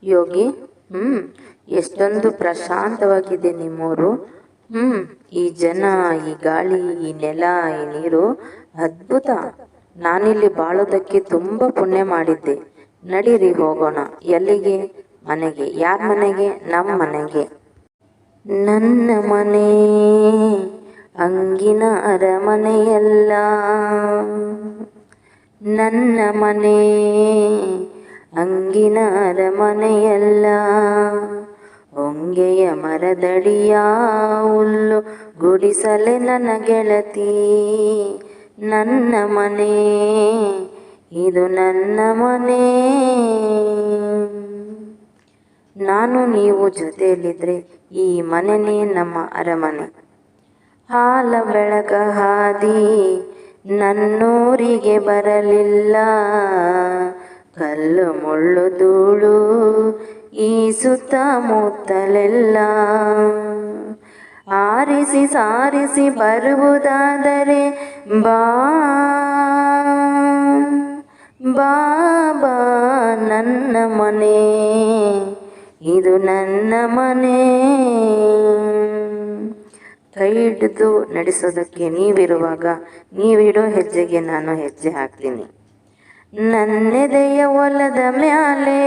ಯೋಗಿ, ಎಷ್ಟೊಂದು ಪ್ರಶಾಂತವಾಗಿದೆ ನಿಮ್ಮೂರು. ಈ ಜನ, ಈ ಗಾಳಿ, ಈ ನೆಲ, ಈ ನೀರು ಅದ್ಭುತ. ನಾನಿಲ್ಲಿ ಬಾಳೋದಕ್ಕೆ ತುಂಬಾ ಪುಣ್ಯ ಮಾಡಿದ್ದೆ. ನಡೀರಿ ಹೋಗೋಣ. ಎಲ್ಲಿಗೆ? ಮನೆಗೆ. ಯಾರ ಮನೆಗೆ? ನಮ್ಮ ಮನೆಗೆ. ನನ್ನ ಮನೆ ಅಂಗಿನ ಅರಮನೆಯಲ್ಲ, ನನ್ನ ಮನೆ ಅಂಗಿನ ಅರಮನೆಯಲ್ಲ, ಹೊಂಗೆಯ ಮರದಡಿಯ ಹುಲ್ಲು ಗುಡಿಸಲೆ ನನ್ನ ಗೆಳತಿ. ನನ್ನ ಮನೆ ಇದು ನನ್ನ ಮನೆ. ನಾನು ನೀವು ಜೊತೆಯಲ್ಲಿದ್ರೆ ಈ ಮನೆನೇ ನಮ್ಮ ಅರಮನೆ. ಹಾಲ ಬೆಳಕ ಹಾದಿ ನನ್ನೂರಿಗೆ ಬರಲಿಲ್ಲ, ಕಲ್ಲು ಮುಳ್ಳು ಧೂಳು ಈ ಸುತ್ತಮುತ್ತಲೆಲ್ಲ. ಆರಿಸಿ ಸಾರಿಸಿ ಬರುವುದಾದರೆ ಬಾ ಬಾಬಾ, ನನ್ನ ಮನೆ ಇದು ನನ್ನ ಮನೆ. ಕೈ ಹಿಡಿದು ನಡೆಸೋದಕ್ಕೆ ನೀವಿರುವಾಗ ನೀವಿಡೋ ಹೆಜ್ಜೆಗೆ ನಾನು ಹೆಜ್ಜೆ ಹಾಕ್ತೀನಿ. ನನ್ನೆದೆಯ ಹೊಲದ ಮ್ಯಾಲೆ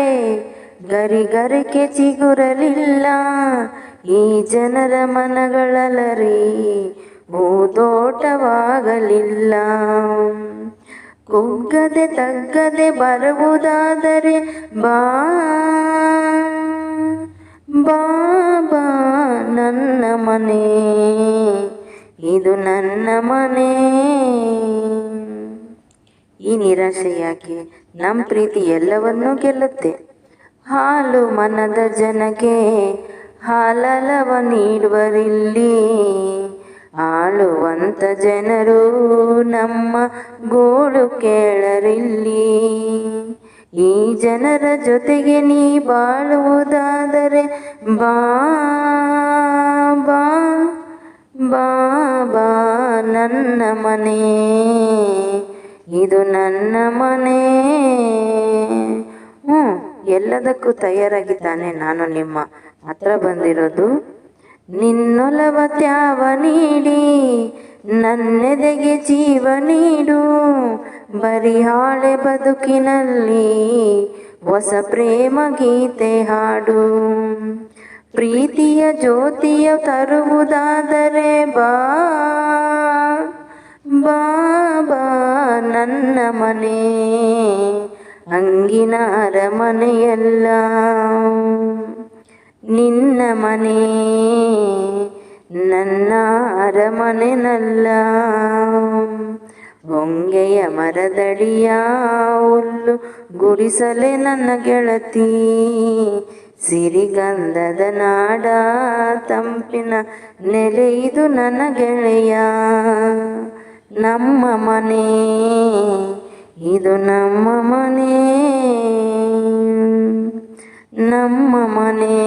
ಗರಿಗರಿಕೆ ಚಿಗುರಲಿಲ್ಲ, ಈ ಜನರ ಮನಗಳಲರಿ ಹೂದೋಟವಾಗಲಿಲ್ಲ. ಕುಗ್ಗದೆ ತಗ್ಗದೆ ಬರುವುದಾದರೆ ಬಾ ಬಾಬಾ, ನನ್ನ ಮನೆ ಇದು ನನ್ನ ಮನೆ. ಈ ನಿರಾಶೆ ಯಾಕೆ? ನಮ್ಮ ಪ್ರೀತಿ ಎಲ್ಲವನ್ನೂ ಗೆಲ್ಲುತ್ತೆ. ಹಾಲು ಮನದ ಜನಕ್ಕೆ ಹಾಲಲವ ನೀಡುವರಿಲ್ಲಿ, ಆಳುವಂತ ಜನರು ನಮ್ಮ ಗೋಳು ಕೇಳರಿಲ್ಲಿ. ಈ ಜನರ ಜೊತೆಗೆ ನೀ ಬಾಳುವುದಾದರೆ ಬಾ ಬಾ ಬಾಬಾ, ನನ್ನ ಮನೆ ಇದು ನನ್ನ ಮನೆ. ಎಲ್ಲದಕ್ಕೂ ತಯಾರಾಗಿದ್ದಾನೆ ನಾನು ನಿಮ್ಮ ಹತ್ರ ಬಂದಿರೋದು. ನಿನ್ನೊಲವ ತ್ಯಾವ ನೀಡಿ ನನ್ನೆದೆಗೆ ಜೀವ ನೀಡು, ಬರಿಹಾಳೆ ಬದುಕಿನಲ್ಲಿ ಹೊಸ ಪ್ರೇಮ ಗೀತೆ ಹಾಡು. ಪ್ರೀತಿಯ ಜ್ಯೋತಿಯ ತರುವುದಾದರೆ ಬಾ ಬಾಬಾ, ನನ್ನ ಮನೆ ಅಂಗಿನ ಅರಮನೆಯಲ್ಲ, ನಿನ್ನ ಮನೆ ನನ್ನ ಅರಮನೆನಲ್ಲ. ಹೊಂಗೆಯ ಮರದಡಿಯ ಹುಲ್ಲು ಗುಡಿಸಲೆ ನನ್ನ ಗೆಳತಿ, ಸಿರಿಗಂಧದ ನಾಡ ತಂಪಿನ ನೆಲೆ ಇದು ನನ್ನ ಗೆಳೆಯ. ನಮ್ಮ ಮನೆ ಇದು ನಮ್ಮ ಮನೆ, ನಮ್ಮ ಮನೆ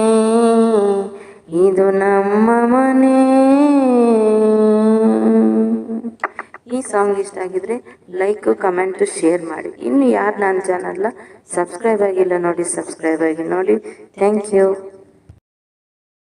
ಇದು ನಮ್ಮ ಮನೆ. ಈ ಸಾಂಗ್ ಇಷ್ಟ ಆಗಿದ್ರೆ ಲೈಕ್, ಕಮೆಂಟ್, ಶೇರ್ ಮಾಡಿ. ಇನ್ನು ಯಾರು ನನ್ನ ಚಾನಲ್ನ ಸಬ್ಸ್ಕ್ರೈಬ್ ಆಗಿಲ್ಲ ನೋಡಿ, ಸಬ್ಸ್ಕ್ರೈಬ್ ಆಗಿ ನೋಡಿ. Thank you.